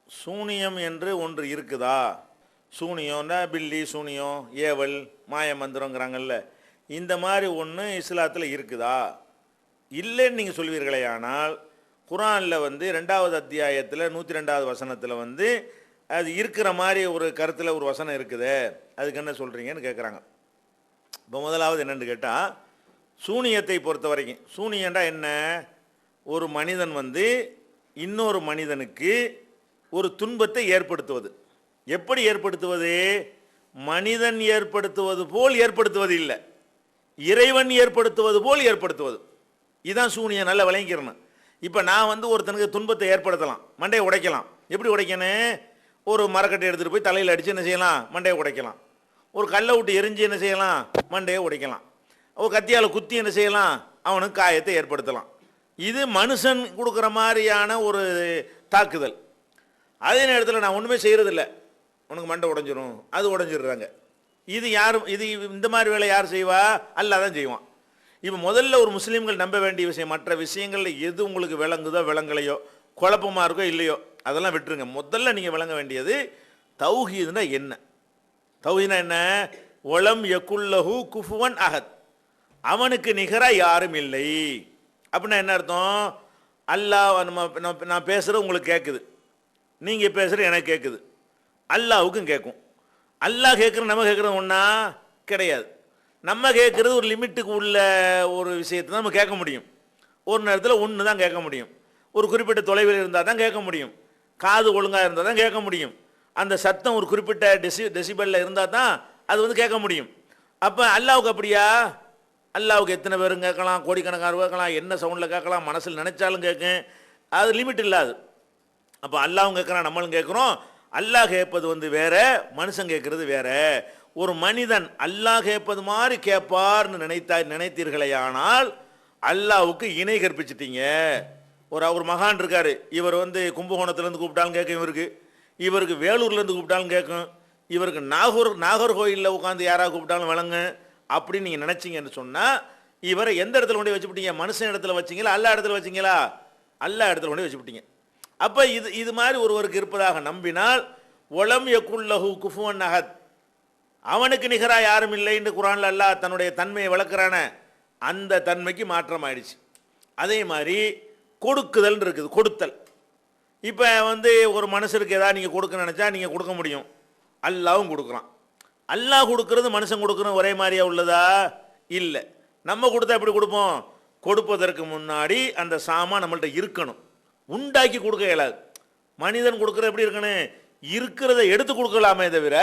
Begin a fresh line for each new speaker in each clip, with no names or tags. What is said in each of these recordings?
சூனியம் என்று ஒன்று இருக்குதா? சூனியம்னா பில்லி சூனியம், ஏவல், மாய மந்திரங்கிறாங்கல்ல, இந்த மாதிரி ஒன்று இஸ்லாத்தில் இருக்குதா? இல்லைன்னு நீங்கள் சொல்வீர்களே. ஆனால் குர்ஆனில் வந்து 2வது அத்தியாயத்தில் 102வது வசனத்தில் வந்து அது இருக்கிற மாதிரி ஒரு கருத்தில் ஒரு வசனம் இருக்குது. அதுக்கு என்ன சொல்கிறீங்கன்னு கேட்குறாங்க. இப்போ முதலாவது என்னென்னு கேட்டால், சூனியத்தை பொறுத்த வரைக்கும் சூனியண்டா என்ன? ஒரு மனிதன் வந்து இன்னொரு மனிதனுக்கு ஒரு துன்பத்தை ஏற்படுத்துவது. எப்படி ஏற்படுத்துவது? மனிதன் ஏற்படுத்துவது போல் ஏற்படுத்துவது இல்லை, இறைவன் ஏற்படுத்துவது போல் ஏற்படுத்துவது. இதுதான் சூனியம். நல்லா விளங்கிக்கிறணும். இப்போ நான் வந்து ஒருத்தனுக்கு துன்பத்தை ஏற்படுத்தலாம், மண்டையை உடைக்கலாம். எப்படி உடைக்கணும்? ஒரு மரக்கட்டை எடுத்துகிட்டு போய் தலையில் அடித்து என்ன செய்யலாம்? மண்டையை உடைக்கலாம். ஒரு கல்லை விட்டு எரிஞ்சு என்ன செய்யலாம்? மண்டையை உடைக்கலாம். ஒரு கத்தியால் குத்தி என்ன செய்யலாம்? அவனுக்கு காயத்தை ஏற்படுத்தலாம். இது மனுஷன் கொடுக்குற மாதிரியான ஒரு தாக்குதல். அதே நேரத்தில் நான் ஒன்றுமே செய்கிறதில்ல, உனக்கு மண்டை உடைஞ்சிரும், அது உடைஞ்சிடுறாங்க. இது யாரும் இந்த மாதிரி வேலை யார் செய்வா? அல்லாஹ் தான் செய்வான். இப்போ முதல்ல ஒரு முஸ்லீம்கள் நம்ப வேண்டிய விஷயம், மற்ற விஷயங்களில் எது உங்களுக்கு விளங்குதோ விளங்கலையோ, குழப்பமாக இருக்கோ இல்லையோ, அதெல்லாம் விட்டுருங்க. முதல்ல நீங்கள் விளங்க வேண்டியது தௌஹீதுனா என்ன? தௌஹீதுனா என்ன? ஒலம் யகுல்லஹு குஃபுவன் அஹத், அவனுக்கு நிகராக யாரும் இல்லை. அப்படின்னா என்ன அர்த்தம்? அல்லாஹ் நான் பேசுகிறது உங்களுக்கு கேட்குது, நீங்கள் பேசுகிறது எனக்கு கேட்குது, அல்லாஹ்வுக்கும் கேட்கும். அல்லாஹ் கேட்குறது நம்ம கேட்குறது ஒன்றா கிடையாது. நம்ம கேட்குறது ஒரு லிமிட்டுக்கு உள்ள ஒரு விஷயத்தை தான் நம்ம கேட்க முடியும். ஒரு நேரத்தில் ஒன்று தான் கேட்க முடியும். ஒரு குறிப்பிட்ட தொலைவில் இருந்தால் தான் கேட்க முடியும். காது ஒழுங்காக இருந்தால் தான் கேட்க முடியும். அந்த சத்தம் ஒரு குறிப்பிட்ட டெசிபலில் இருந்தால் தான் அது வந்து கேட்க முடியும். அப்போ அல்லாஹ்வுக்கு அப்படியா? அல்லாஹ்வுக்கு எத்தனை பேரும் கேட்கலாம், கோடிக்கணக்கான கேட்கலாம், என்ன சவுண்டில் கேட்கலாம், மனசில் நினச்சாலும் கேட்கும். அது லிமிட் இல்லாது. அப்போ அல்லாஹ்வும் கேட்குறான், நம்மளும் கேட்குறோம். அல்லாஹ் கேட்பது வந்து வேற, மனுஷன் கேட்கறது வேற. ஒரு மனிதன் அல்லாஹ் கேட்பது மாதிரி கேட்பார்னு நினைத்தீர்களே, ஆனால் அல்லாஹ்வுக்கு இணை கற்பிச்சிட்டீங்க. ஒரு மகான் இருக்காரு, இவர் வந்து கும்பகோணத்துலேருந்து கூப்பிட்டாலும் கேட்கும் இவருக்கு, இவருக்கு வேலூர்லேருந்து கூப்பிட்டாலும் கேட்கும், இவருக்கு நாகர்கோயிலில் உட்காந்து யாராவது கூப்பிட்டாலும் விளங்கு அப்படின்னு நீங்கள் நினச்சிங்கன்னு சொன்னால், இவரை எந்த இடத்துல கொண்டு வச்சுவிட்டீங்க? மனுஷன் இடத்துல வச்சிங்களா, அல்லா இடத்துல வச்சிங்களா? அல்லா இடத்துல கொண்டு வச்சுவிட்டீங்க. அப்போ இது மாதிரி ஒருவருக்கு இருப்பதாக நம்பினால், ஒலம் யகுல்லஹு குஃபுவன் அஹத், அவனுக்கு நிகராக யாரும் இல்லைன்னு குர்ஆனில் அல்லாஹ் தன்னுடைய தன்மையை விளக்குறான, அந்த தன்மைக்கு மாற்றம் ஆயிடுச்சு. அதே மாதிரி கொடுக்குதல் இருக்குது, கொடுத்தல். இப்போ வந்து ஒரு மனுஷருக்கு ஏதாவது நீங்கள் கொடுக்க நினச்சா நீங்கள் கொடுக்க முடியும், அல்லாஹ்வும் கொடுக்குறான். அல்லாஹ் கொடுக்கறது மனுஷன் கொடுக்குறது ஒரே மாதிரியா உள்ளதா? இல்லை. நம்ம கொடுத்தா எப்படி கொடுப்போம்? கொடுப்பதற்கு முன்னாடி அந்த சாமான் நம்மள்ட்ட இருக்கணும், உண்டாக்கி கொடுக்க இயலாது. மனிதன் கொடுக்குறது எப்படி இருக்கணும்? இருக்கிறத எடுத்து கொடுக்கலாமே தவிர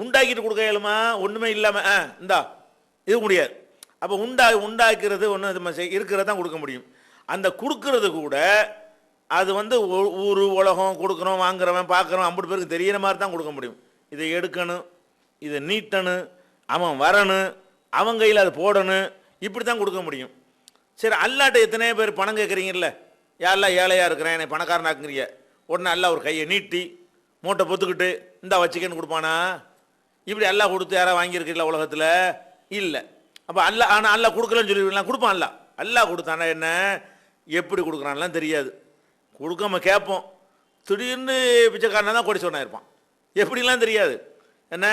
உண்டாக்கிட்டு கொடுக்க இயலுமா? ஒன்றுமே இல்லாமல் இந்தா இது முடியாது. அப்போ உண்டாக்குறது ஒன்று இருக்கிறத தான் கொடுக்க முடியும். அந்த கொடுக்கறது கூட அது வந்து ஊர் உலகம் கொடுக்குறோம், வாங்குறவன் பார்க்குறோம், 50 பேருக்கு தெரியிற மாதிரி தான் கொடுக்க முடியும். இதை எடுக்கணும், இதை நீட்டணும், அவன் வரணும், அவன் கையில் அதை போடணும், இப்படி தான் கொடுக்க முடியும். சரி, அல்லாட்ட எத்தனையோ பேர் பணம் கேட்குறீங்கல்ல, யாரெல்லாம் ஏழையாக இருக்கிறேன் என்னை பணக்காரனாக்குறீங்க, உடனே அல்லாஹ் ஒரு கையை நீட்டி மூட்டை பொத்துக்கிட்டு இந்தா வச்சுக்கன்னு கொடுப்பானா? இப்படி அல்லாஹ் கொடுத்து யாராவது வாங்கியிருக்கீங்களா உலகத்தில்? இல்லை. அப்போ ஆனால் அல்லாஹ் கொடுக்கலன்னு சொல்லிவிடலாம், கொடுப்பான். அல்லாஹ் கொடுத்தானா என்ன, எப்படி கொடுக்குறான்லாம் தெரியாது, கொடுக்காம கேட்போம். திடீர்னு பிச்சைக்காரனா தான் கோடீஸ்வரனா இருப்பான், எப்படிலாம் தெரியாது. என்ன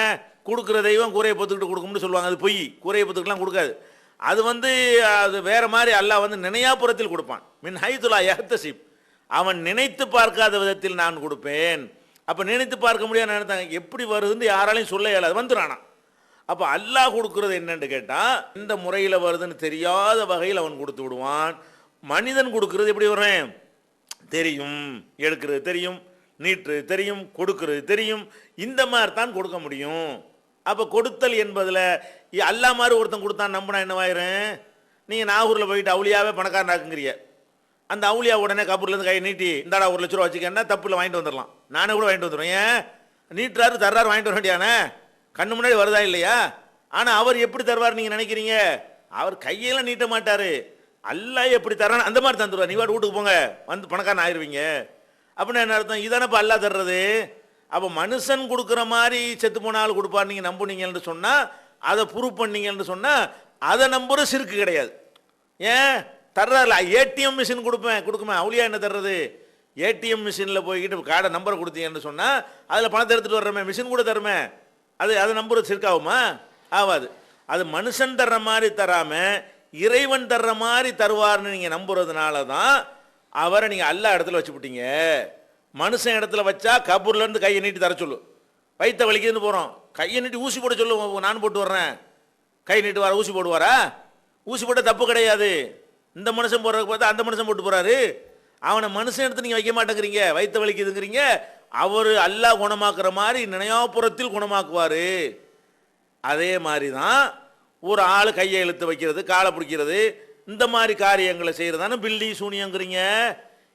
கொடுக்குற தெய்வம் கூரையை பொத்துக்கிட்டு கொடுக்கும்னு சொல்லுவாங்க, அது பொய். கூரையை பொத்துக்கிட்டுலாம் கொடுக்காது. அது வந்து அது வேற மாதிரி அல்லாஹ் வந்து நினையாப்புறத்தில் கொடுப்பான். மின் ஹைதுலா யஹ்தசிப், அவன் நினைத்து பார்க்காத விதத்தில் நான் கொடுப்பேன். அப்போ நினைத்து பார்க்க முடியாது நினைத்தாங்க, எப்படி வருதுன்னு யாராலையும் சொல்ல இயலாது, வந்துடுறானா. அப்போ அல்லாஹ் கொடுக்குறது என்னன்னு கேட்டால், இந்த முறையில் வருதுன்னு தெரியாத வகையில் அவன் கொடுத்து விடுவான். மனிதன் கொடுக்குறது எப்படி வரும்? தெரியும், எடுக்கிறது தெரியும், நீட்டுறது தெரியும், கொடுக்கறது தெரியும். இந்த மாதிரி தான் கொடுக்க முடியும். அப்போ கொடுத்தல் என்பதில் அல்லாஹ் மாதிரி ஒருத்தன் கொடுத்தான் நம்பினா என்னவாயிரும்? நீங்கள் நாகூரில் போயிட்டு அவுளியாவே பணக்காரனாக்குங்கிறிய, அந்த அவுளியா உடனே கபூர்லேருந்து கையை நீட்டி இந்தாடா 1 லட்ச ரூபா வச்சுக்கன்னா தப்பில் வாங்கிட்டு வந்துடலாம். நானே கூட வாங்கிட்டு வந்துடுவேன். ஏன் நீட்டுறாரு தர்றாரு வாங்கிட்டு வர வேண்டியானே, கண்ணு முன்னாடி வருதா இல்லையா? ஆனால் அவர் எப்படி தருவார் நீங்கள் நினைக்கிறீங்க? அவர் கையெல்லாம் நீட்ட மாட்டார். அல்லாஹ் எப்படி தர்றான்னு அந்த மாதிரி தந்துடுவார். நீ வாட்டு வீட்டுக்கு போங்க, வந்து பணக்காரன் ஆயிடுவீங்க. அப்படின்னா என்ன அர்த்தம்? இதானே இப்போ அல்லாஹ் தர்றது. அப்போ மனுஷன் கொடுக்குற மாதிரி செத்து போன ஆள் கொடுப்பார் நீங்கள் நம்புனீங்கன்னு சொன்னால், அதை ப்ரூவ் பண்ணீங்கன்னு சொன்னால், அதை நம்புற சிறுக்கு கிடையாது. ஏன் தர்றாருல? ஏடிஎம் மிஷின் கொடுக்குமே, அவுளியா என்ன தர்றது? ஏடிஎம் மிஷினில் போய்கிட்டு கார்டை நம்பரை கொடுத்தீங்கன்னு சொன்னால் அதில் பணத்தை எடுத்துகிட்டு வர்றமே, மிஷின் கூட தருமே, அது நம்பர் சிற்காகுமா? ஆகாது. அது மனுஷன் தர்ற மாதிரி தராமல் இறைவன் தர்ற மாதிரி தருவார்னு நீங்கள் நம்புறதுனால தான் அவரை நீங்கள் அல்லா இடத்துல வச்சுவிட்டீங்க. மனுஷன் இடத்துல வச்சா கபூர்லேருந்து கையை நீட்டி தர சொல்லு. வயிற்ற வலிக்குதுன்னு போகிறோம், கையை நீட்டி ஊசி போட சொல்லு. நான் போட்டு வர்றேன், கை நீட்டு வர ஊசி போடுவாரா? ஊசி போட்ட தப்பு கிடையாது. இந்த மனுஷன் போடுறதுக்கு பார்த்தா அந்த மனுஷன் போட்டு போகிறாரு. அவனை மனுஷன் எடுத்து நீங்கள் வைக்க மாட்டேங்கிறீங்க, வயிற்ற வலிக்குதுங்கிறீங்க. அவர் அல்லாஹ் குணமாக்குற மாதிரி நினையாபுரத்தில் குணமாக்குவார். அதே மாதிரி தான் ஒரு ஆள் கையை இழுத்து வைக்கிறது, காலை பிடிக்கிறது, இந்த மாதிரி காரியங்களை செய்கிறதானே பில்லி சூனியங்கிறீங்க.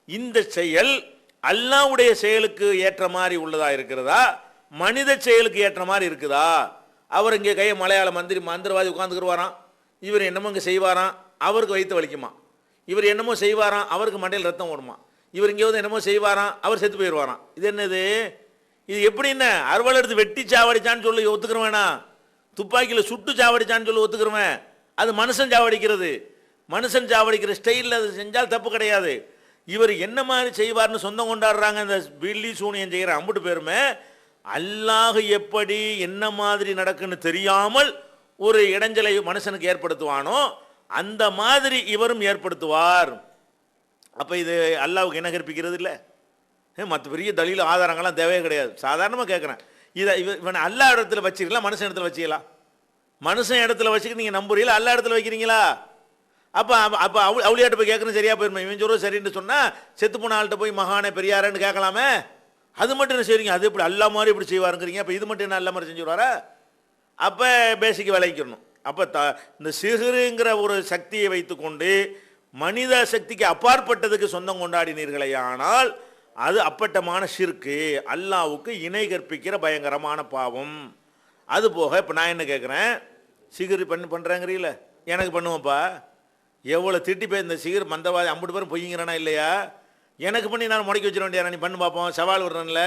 இந்த செயல் அல்லாஹ்வுடைய செயலுக்கு ஏற்ற மாதிரி உள்ளதா இருக்கிறதா, மனித செயலுக்கு ஏற்ற மாதிரி இருக்குதா? அவர் இங்கே கையை மலையாள மந்திரவாதி உட்காந்துக்குருவாராம், இவர் என்னமோ இங்கே செய்வாராம், அவருக்கு வயிற்று வலிக்குமா. இவர் என்னமோ செய்வாராம், அவருக்கு மண்டையில் ரத்தம் ஓடுமா. இவர் இங்கே வந்து என்னமோ செய்வாராம், அவர் செத்து போயிடுவாராம். இது என்னது? இது எப்படின்னு அறுவலை எடுத்து வெட்டி சாவடிச்சான்னு சொல்லி ஒத்துக்கிறவேனா? துப்பாக்கியில் சுட்டு சாவடிச்சான்னு சொல்லி ஒத்துக்கிறவன். அது மனுஷன் சாவடிக்கிறது. மனுஷன் சாவடிக்கிற ஸ்டைலில் அது செஞ்சால் தப்பு கிடையாது. இவர் என்ன மாதிரி செய்வார்னு சொந்தம் கொண்டாடுறாங்க இந்த பில்லி சூனியம் செய்கிற அம்புட்டு பேருமே. அல்லாஹ் எப்படி என்ன மாதிரி நடக்குன்னு தெரியாமல் ஒரு இடைஞ்சலை மனுஷனுக்கு ஏற்படுத்துவானோ அந்த மாதிரி இவரும் ஏற்படுத்துவார். அப்போ இது அல்லாஹ்வுக்கு என்ன கற்பிக்கிறது இல்லை. மற்ற பெரிய தலீல் ஆதாரங்கள்லாம் தேவையே கிடையாது. சாதாரணமாக கேட்குறேன், இவன் அல்லா இடத்துல வச்சுக்கலாம், மனுஷன் இடத்துல வச்சுக்கலாம். மனுஷன் இடத்துல வச்சுக்கிட்டு நீங்கள் நம்புறீங்களா, அல்லா இடத்துல வைக்கிறீங்களா? அப்போ அவளியாட்ட போய் கேட்கணும், சரியா போயிருமே. இவன் சொல்றது சரின்னு சொன்னால் செத்து போன ஆள்கிட்ட போய் மகானே பெரியாரன்னு கேட்கலாமே. அது மட்டும் என்ன செய்றீங்க? அது எப்படி அல்லா மாதிரி இப்படி செய்வாருங்கிறீங்க. அப்போ இது மட்டும் என்ன அல்லா மாதிரி செஞ்சுருவாரா? அப்போ பேசிக்கு விளைக்கணும். அப்போ இந்த சிறுங்கிற ஒரு சக்தியை வைத்துக்கொண்டு மனித சக்திக்கு அப்பாற்பட்டதுக்கு சொந்தம் கொண்டாடினீர்களே, ஆனால் அது அப்பட்டமான ஷிர்க்கு, அல்லாஹ்வுக்கு இணை கற்பிக்கிற பயங்கரமான பாவம். அது போக இப்போ நான் என்ன கேட்குறேன், சிகிர் பண்ணுறேங்கிறீங்கள, எனக்கு பண்ணுவோம்ப்பா. எவ்வளோ திட்டி போய் இந்த சிகிர் மந்தவாதி அம்புட்டு பேரும் பொய்ங்கிறானா இல்லையா? எனக்கு பண்ணி நான் முடக்கி வச்சிட வேண்டியா? நீ பண்ணு பார்ப்போம், சவால் விடுறேன்ல.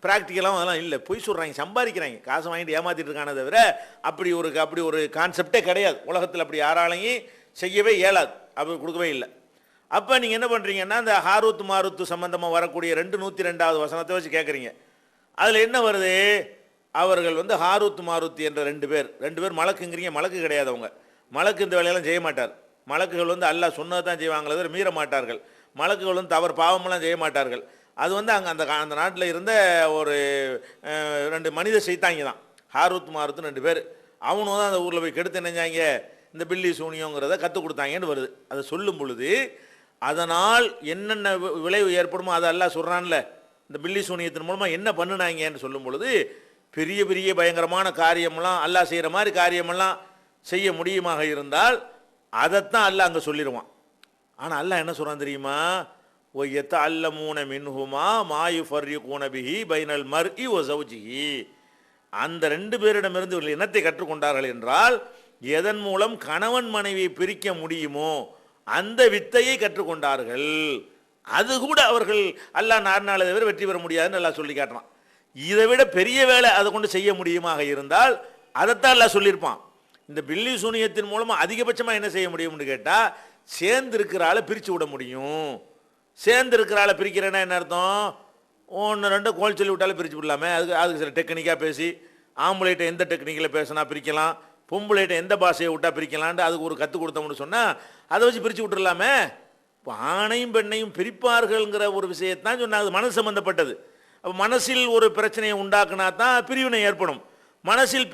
ப்ராக்டிக்கலாகவும் அதெல்லாம் இல்லை, பொய் சொல்கிறாங்க, சம்பாதிக்கிறாங்க, காசு வாங்கிட்டு ஏமாற்றிட்டு இருக்கானே தவிர அப்படி ஒரு கான்செப்டே கிடையாது உலகத்தில். அப்படி யாராலையும் செய்யவே இயலாது, அப்படி கொடுக்கவே இல்லை. அப்போ நீங்கள் என்ன பண்ணுறீங்கன்னா, இந்த ஹாரூத் மாருத்து சம்பந்தமாக வரக்கூடிய 102வது வசனத்தை வச்சு கேட்குறீங்க. அதில் என்ன வருது? அவர்கள் வந்து ஹாரூத் மாருத் என்ற ரெண்டு பேர் மலக்குங்கிறீங்க. மலக்கு கிடையாது, அவங்க மலக்கு இந்த வேலையெல்லாம் செய்ய மாட்டார். மலக்குகள் வந்து அல்லாஹ் சொன்னதை தான் செய்வாங்களே தவிர மீற மாட்டார்கள். மலக்குகள் வந்து தவறு பாவமெல்லாம் செய்ய மாட்டார்கள். அது வந்து அங்கே அந்த நாட்டில் இருந்த ஒரு 2 மனித செய்தாங்க தான், ஹாரூத் மாருத்துன்னு 2 பேர். அவனும் தான் அந்த ஊரில் போய் கெடுத்து நினைஞ்சாங்க, இந்த பில்லி சூனியங்கிறத கற்றுக் கொடுத்தாங்கன்னு வருது. அதை சொல்லும் பொழுது அதனால் என்னென்ன விளைவு ஏற்படுமோ அதை அல்லாஹ் சொல்கிறான்ல. இந்த பில்லி சூனியத்தின் மூலமாக என்ன பண்ணினாங்கன்னு சொல்லும் பொழுது பெரிய பெரிய பயங்கரமான காரியமெல்லாம் அல்லாஹ் செய்கிற மாதிரி காரியமெல்லாம் செய்ய முடியுமாக இருந்தால் அதைத்தான் அல்லாஹ் அங்கே சொல்லிடுவான். ஆனால் அல்லாஹ் என்ன சொல்கிறான் தெரியுமா? ஒய்யத்த அல்லமூன மின்ஹுமா மாயு ஃபர்ரிகூன பிஹி பைனல் மர்இ வ ஸௌஜிஹி. அந்த 2 பேரிடமிருந்து இவர்கள் என்னத்தை கற்றுக்கொண்டார்கள் என்றால், எதன் மூலம் கணவன் மனைவியை பிரிக்க முடியுமோ அந்த வித்தையை கற்றுக்கொண்டார்கள். அது கூட அவர்கள் அல்லாஹ் நாடினாலே தவிர வெற்றி பெற முடியாதுன்னு அல்லாஹ் சொல்லி காட்டுறான். இதை விட பெரிய வேலை அதை கொண்டு செய்ய முடியுமாக இருந்தால் அதைத்தான் அல்லாஹ் சொல்லியிருப்பான். இந்த பில்லி சூனியத்தின் மூலமாக அதிகபட்சமாக என்ன செய்ய முடியும்னு கேட்டால், சேர்ந்திருக்கிற ஆளை பிரித்து விட முடியும். சேர்ந்திருக்கிற ஆளை பிரிக்கிறேன்னா என்ன அர்த்தம்? 1 2 கோல் சொல்லி விட்டாலும் பிரித்து விடலாமே. அதுக்கு சில டெக்னிக்காக பேசி, ஆம்பளைகிட்ட எந்த டெக்னிக்கில் பேசினா பிரிக்கலாம், பொம்பளைகிட்ட எந்த பாஷையை விட்டால் பிரிக்கலான்ட்டு அதுக்கு ஒரு கற்றுக் கொடுத்தோம்னு சொன்னால் அதை வச்சு பிரித்து விட்டுடலாமே. இப்போ ஆணையும் பெண்ணையும் பிரிப்பார்கள்ங்கிற ஒரு விஷயத்தான் சொன்னாங்க. அது மனசு சம்பந்தப்பட்டது. அப்போ மனசில் ஒரு பிரச்சனையை உண்டாக்குனா தான் பிரிவினை ஏற்படும். மனசில்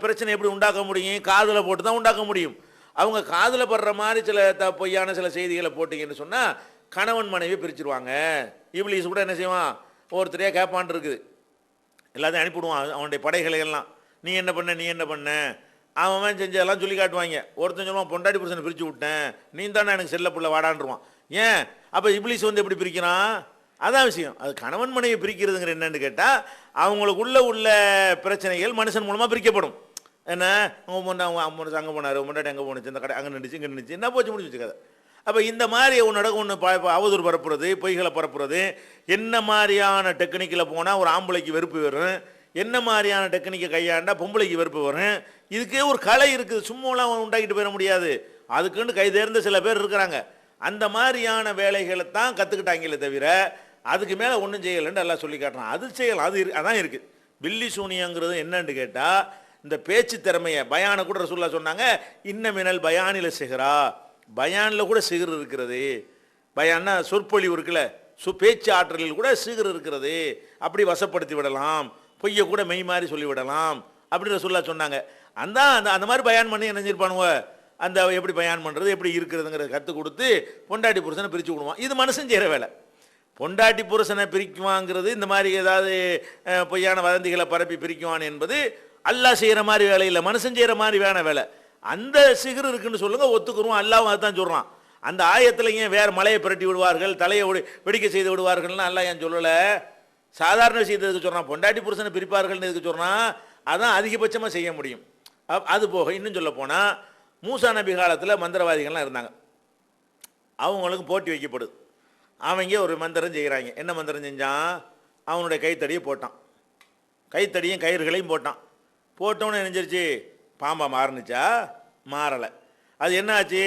பிரச்சனை எப்படி உண்டாக்க முடியும்? காதில் போட்டு தான் உண்டாக்க முடியும். அவங்க காதில் படுற மாதிரி சில பொய்யான சில செய்திகளை போட்டிங்கன்னு சொன்னால் கணவன் மனைவி பிரிச்சுருவாங்க. இப்லீஸ் கூட என்ன செய்வான், ஒருத்தரையாக கேட்பான் இருக்குது, எல்லாத்தையும் அனுப்பிவிடுவான் அவனுடைய படைகளை எல்லாம். நீ என்ன பண்ண அவன் செஞ்சதெல்லாம் சொல்லி காட்டுவாங்க. ஒருத்தன் சொல்லுவான், பொண்டாட்டி புருஷனை பிரித்து விட்டேன், நீ தானே எனக்கு செல்ல பிள்ளை வாடான்ருவான். ஏன்? அப்போ இப்லீஸ் வந்து எப்படி பிரிக்கிறான்? அதான் விஷயம். அது கணவன் மனைவி பிரிக்கிறதுங்கிற என்னன்னு கேட்டால், அவங்களுக்குள்ள உள்ள பிரச்சனைகள் மனுஷன் மூலமாக பிரிக்கப்படும். என்ன, அவங்க அங்கே போனார், முன்னாடி அங்கே போணுச்சு, இந்த கடை அங்கே நின்றுச்சு, இங்கே நின்றுச்சு, என்ன போச்சு முடிச்சு வச்சுக்காது. அப்போ இந்த மாதிரி ஒன்று அவதூறு பரப்புறது, பொய்களை பரப்புறது, என்ன மாதிரியான டெக்னிக்கில் போனால் ஒரு ஆம்பளைக்கு வெறுப்பு வரும், என்ன மாதிரியான டெக்னிக்கை கையாண்டா பொம்பளைக்கு வெறுப்பு வரும். இதுக்கே ஒரு கலை இருக்குது, சும்மாலாம் உண்டாக்கிட்டு போயிட முடியாது. அதுக்குன்னு கை தேர்ந்த சில பேர் இருக்கிறாங்க. அந்த மாதிரியான வேலைகளை தான் கற்றுக்கிட்டாங்களே தவிர அதுக்கு மேலே ஒன்றும் செய்யலைன்னு எல்லாம் சொல்லி காட்டுறான். அது செய்யலாம், அதான் இருக்குது. பில்லி சூனியங்கிறது என்னன்னு கேட்டால், இந்த பேச்சு திறமையை பயானை கூட ரசூலுல்லாஹ் சொன்னாங்க, இன்னமினல் பயானில் சிகரா, பயானில் கூட சிகர் இருக்கிறது. பயான்னா சொற்பொழிவு இருக்குல்ல, பேச்சு ஆற்றலில் கூட சிகர் இருக்கிறது. அப்படி வசப்படுத்தி விடலாம், பொய்யை கூட மெய் மாதிரி சொல்லிவிடலாம் அப்படி ரசூலுல்லாஹ் சொன்னாங்க. அந்த மாதிரி பயான் பண்ணி என்ன செஞ்சிருப்பானுவ, அந்த எப்படி பயான் பண்ணுறது எப்படி இருக்கிறதுங்கிறத கற்றுக் கொடுத்து பொண்டாட்டி புருஷனை பிரித்து விடுவான். இது மனுஷன் செய்கிற வேலை. பொண்டாட்டி புருஷனை பிரிக்குவாங்கிறது, இந்த மாதிரி ஏதாவது பொய்யான வதந்திகளை பரப்பி பிரிக்குவான் என்பது அல்லாஹ் செய்கிற மாதிரி வேலை இல்லை, மனுஷன் செய்கிற மாதிரி வேலை. அந்த சிகர் இருக்குன்னு சொல்லுங்க, ஒத்துக்குருவோம். அல்லாஹ் அதுதான் சொல்கிறான். அந்த ஆயத்தில் ஏன் வேறு மலையை புரட்டி விடுவார்கள், தலையை வெடிக்க செய்து விடுவார்கள்னு அல்லாஹ் ஏன் சொல்லலை? சாதாரண விஷயத்தை எதுக்கு சொல்கிறான்? பொண்டாட்டி புருஷனை பிரிப்பார்கள்னு எதுக்கு சொல்கிறான்? அதான் அதிகபட்சமாக செய்ய முடியும். அது போக இன்னும் சொல்ல போனால், மூசா நபி காலத்தில் மந்திரவாதிகள்லாம் இருந்தாங்க. அவங்களுக்கு போட்டி வைக்கப்படுது. அவங்க ஒரு மந்திரம் செய்கிறாங்க. என்ன மந்திரம் செஞ்சான்? அவனுடைய கைத்தடியை போட்டான், கைத்தடியும் கயிறுகளையும் போட்டான். போட்டோன்னு நினைஞ்சிருச்சு, பாம்பா மாறுனுச்சா? மாறலை. அது என்னாச்சு?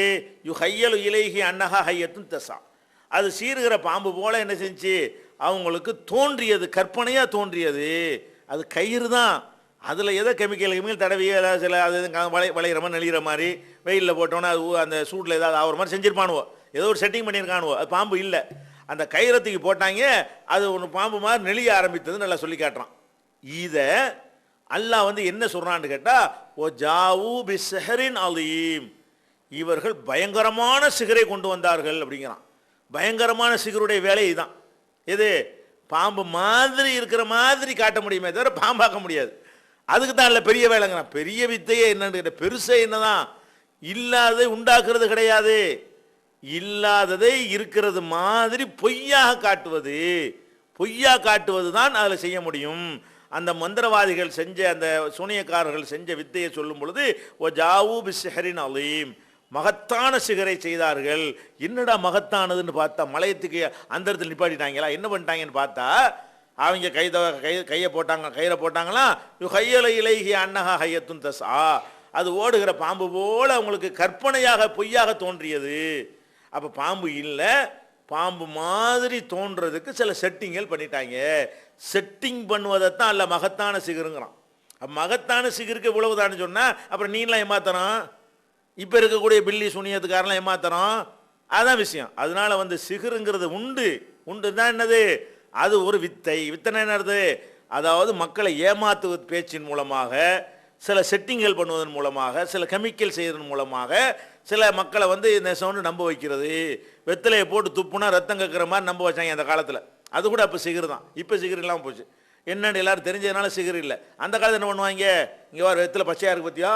ஹையலு இலைஹி அன்னஹா ஹையத்தும் தசா, அது சீருகிற பாம்பு போல என்ன செஞ்சு அவங்களுக்கு தோன்றியது, கற்பனையாக தோன்றியது. அது கயிறு தான். அதில் எதோ கெமிக்கல் தடவி சில அது வளைகிற மாதிரி நெளிகிற மாதிரி வெயிலில் போட்டோன்னா அது அந்த சூட்டில் ஏதாவது ஆகிற மாதிரி செஞ்சுருப்பானுவோ, ஏதோ ஒரு செட்டிங் பண்ணியிருக்கானுவோ. அது பாம்பு இல்லை. அந்த கயிறத்துக்கு போட்டாங்க, அது ஒன்று பாம்பு மாதிரி நெளிய ஆரம்பித்ததுன்னு நல்லா சொல்லி காட்டுறான். இதை அல்லாஹ் என்ன சொல்கிறான்னு கேட்டால், ஓ ஜாவு பி செஹரின் அலீம், இவர்கள் பயங்கரமான சிகரை கொண்டு வந்தார்கள் அப்படிங்கிறான். பயங்கரமான சிகருடைய வேலை இதுதான். எது? பாம்பு மாதிரி இருக்கிற மாதிரி காட்ட முடியுமே தவிர பாம்பாக்க முடியாது. அதுக்கு தான் இல்லை பெரிய வேலைங்கிறான். பெரிய வித்தையே என்னன்னு கேட்ட, பெருசே என்னதான், இல்லாததை உண்டாக்குறது கிடையாது, இல்லாததை இருக்கிறது மாதிரி பொய்யாக காட்டுவது, பொய்யா காட்டுவது தான் அதில் செய்ய முடியும். அந்த மந்திரவாதிகள் செஞ்ச, அந்த சூனியக்காரர்கள் செஞ்ச வித்தையை சொல்லும் பொழுது, ஓ ஜாவு பி சிஹரின் அலீம், மகத்தான சிகரை செய்தார்கள். என்னடா மகத்தானதுன்னு பார்த்தா, மலையத்துக்கு அந்த இடத்துல நிப்பாட்டிட்டாங்களா, என்ன பண்ணிட்டாங்கன்னு பார்த்தா, அவங்க கையை போட்டாங்க, கயிறை போட்டாங்களா, ஹையல இலைஹி அன்னஹா ஹையத்துன் தசா, அது ஓடுகிற பாம்பு போல அவங்களுக்கு கற்பனையாக பொய்யாக தோன்றியது. அப்போ பாம்பு இல்லை, பாம்பு மாதிரி தோன்றதுக்கு சில செட்டிங்கள் பண்ணிட்டாங்க. செட்டிங் பண்ணுவதைத்தான் அல்ல மகத்தான சிகருங்கிறான். மகத்தான சிகருக்கு இவ்வளவுதான்னு சொன்னால் அப்புறம் நீலாம் ஏமாத்தணும், இப்போ இருக்கக்கூடிய பில்லி சுனியத்துக்காரெல்லாம் ஏமாத்தணும், அதான் விஷயம். அதனால சிகருங்கிறது உண்டு தான். என்னது? அது ஒரு வித்தை. வித்தனை என்னது? அதாவது மக்களை ஏமாத்துவது பேச்சின் மூலமாக, சில செட்டிங்கள் பண்ணுவதன் மூலமாக, சில கெமிக்கல் செய்வதன் மூலமாக சில மக்களை நெசோன்னு நம்ப வைக்கிறது. வெத்தலையை போட்டு துப்புனா ரத்தம் கக்கிற மாதிரி நம்ப வச்சாங்க அந்த காலத்தில். அது கூட அப்போ சிகர் தான். இப்போ சிகர் இல்லாமல் போச்சு. என்னென்னு எல்லாரும் தெரிஞ்சதுனால சிகர் இல்லை. அந்த காலத்தில் என்ன பண்ணுவாங்க? இங்கே வர வெத்தலை பச்சையாக இருக்குது பார்த்தியா,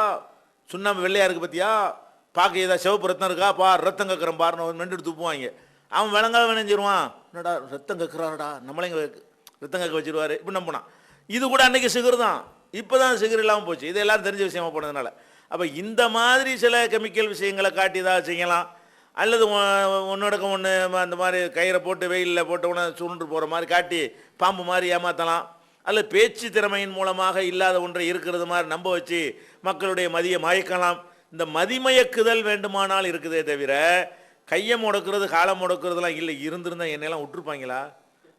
சுண்ணாம்பு வெள்ளையாக இருக்குது பார்த்தியா, பார்க்க ஏதாவது சிவப்பு ரத்தம் இருக்கா பார், ரத்தம் கக்கிறோம் பாருன்னு மெண்டு துப்புவாங்க. அவன் விளங்காத விளைஞ்சிருவான், என்னடா ரத்தம் கக்குறாடா, நம்மளே ரத்தம் கக்க வச்சிருவாரு, இப்படி நம்பினான். இது கூட அன்றைக்கி சிகர் தான். இப்போ தான் சிகர் இல்லாமல் போச்சு. இது எல்லோரும் தெரிஞ்ச விஷயமா போனதுனால. அப்போ இந்த மாதிரி சில கெமிக்கல் விஷயங்களை காட்டி தான் செய்யலாம். அல்லது ஒன்னோடக்க ஒன்று அந்த மாதிரி கயிறை போட்டு வெயிலில் போட்ட உடனே சுருண்டு போகிற மாதிரி காட்டி பாம்பு மாதிரி ஏமாற்றலாம். அல்லது பேச்சு திறமையின் மூலமாக இல்லாத ஒன்றை இருக்கிறது மாதிரி நம்ப வச்சு மக்களுடைய மதியை மயக்கலாம். இந்த மதிமயக்குதல் வேண்டுமானால் இருக்குதே தவிர கையை முடக்கிறது காலம் முடக்கிறதுலாம் இல்லை. இருந்திருந்தால் என்னெல்லாம் விட்டுருப்பாங்களா?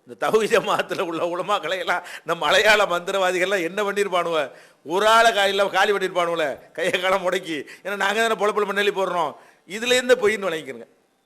இந்த தௌஹீத் ஜமாத்தில் உள்ள உலமாக்களை எல்லாம் இந்த மலையாள மந்திரவாதிகள்லாம் என்ன பண்ணியிருப்பானுவ? ஒரு ஆளை காலி பண்ணியிருப்பானுவல கையை காலம் முடக்கி. ஏன்னா நாங்கள் தானே பொழப்பொழப்பு நெல்லி போடுறோம். இதுலேருந்து பொய்ன்னு விளங்கிக்கிறங்க.